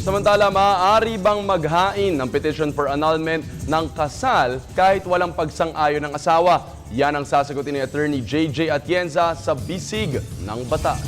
Samantala, maaari bang maghain ng petition for annulment ng kasal kahit walang pagsang-ayon ng asawa? Yan ang sasagutin ni Attorney JJ Atienza sa Bisig ng Batas.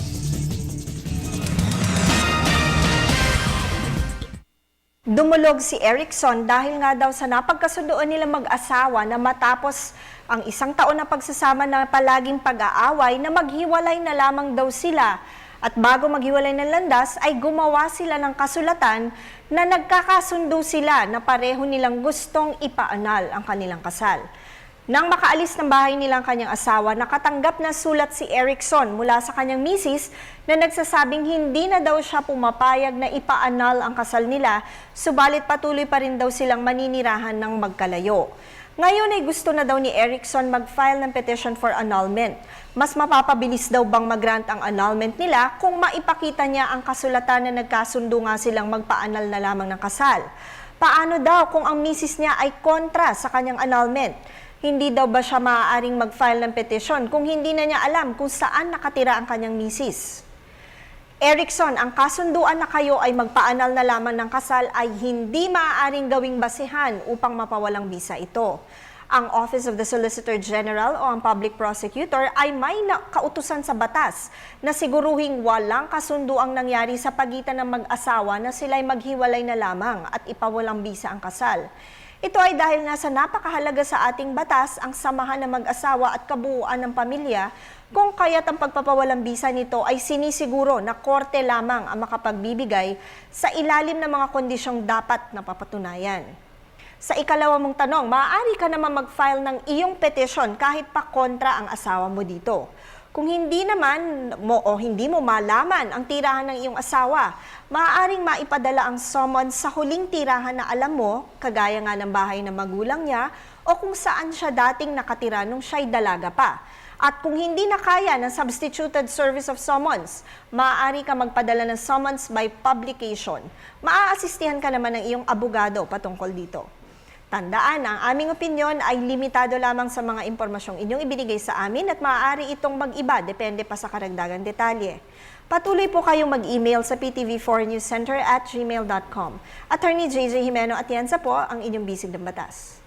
Dumulog si Erickson dahil nga daw sa napagkasundoan nila mag-asawa na matapos ang isang taon na pagsasama na palaging pag-aaway na maghiwalay na lamang daw sila. At bago maghiwalay ng landas ay gumawa sila ng kasulatan na nagkakasundo sila na pareho nilang gustong ipaanal ang kanilang kasal. Nang makaalis ng bahay nilang kanyang asawa, nakatanggap na sulat si Erickson mula sa kanyang misis na nagsasabing hindi na daw siya pumapayag na ipaanal ang kasal nila, subalit patuloy pa rin daw silang maninirahan ng magkalayo. Ngayon ay gusto na daw ni Erickson mag-file ng petition for annulment. Mas mapapabilis daw bang mag-grant ang annulment nila kung maipakita niya ang kasulatan na nagkasundo nga silang magpaanal na lamang ng kasal? Paano daw kung ang misis niya ay kontra sa kanyang annulment? Hindi daw ba siya maaaring mag-file ng petition kung hindi na niya alam kung saan nakatira ang kanyang misis? Erickson, ang kasunduan na kayo ay magpaanal na lamang ng kasal ay hindi maaaring gawing basihan upang mapawalang bisa ito. Ang Office of the Solicitor General o ang Public Prosecutor ay may kautusan sa batas na siguruhing walang kasunduang nangyari sa pagitan ng mag-asawa na sila'y maghiwalay na lamang at ipawalang bisa ang kasal. Ito ay dahil nga sa napakahalaga sa ating batas ang samahan ng mag-asawa at kabuuan ng pamilya, kung kaya't ang pagpapawalang bisa nito ay sinisiguro na korte lamang ang makapagbibigay sa ilalim ng mga kondisyong dapat na papatunayan. Sa ikalawa mong tanong, maaari ka naman mag-file ng iyong petition kahit pa kontra ang asawa mo dito. Kung hindi naman mo o hindi mo malaman ang tirahan ng iyong asawa, maaaring maipadala ang summons sa huling tirahan na alam mo, kagaya nga ng bahay ng magulang niya o kung saan siya dating nakatira nung siya'y dalaga pa. At kung hindi na kaya ng substituted service of summons, maaari ka magpadala ng summons by publication. Maaasistihan ka naman ng iyong abogado patungkol dito. Tandaan, ang aming opinyon ay limitado lamang sa mga impormasyong inyong ibinigay sa amin at maaari itong mag-iba, depende pa sa karagdagang detalye. Patuloy po kayong mag-email sa ptv4newscenter@gmail.com. Attorney JJ Jimeno Atienza po ang inyong bisig ng batas.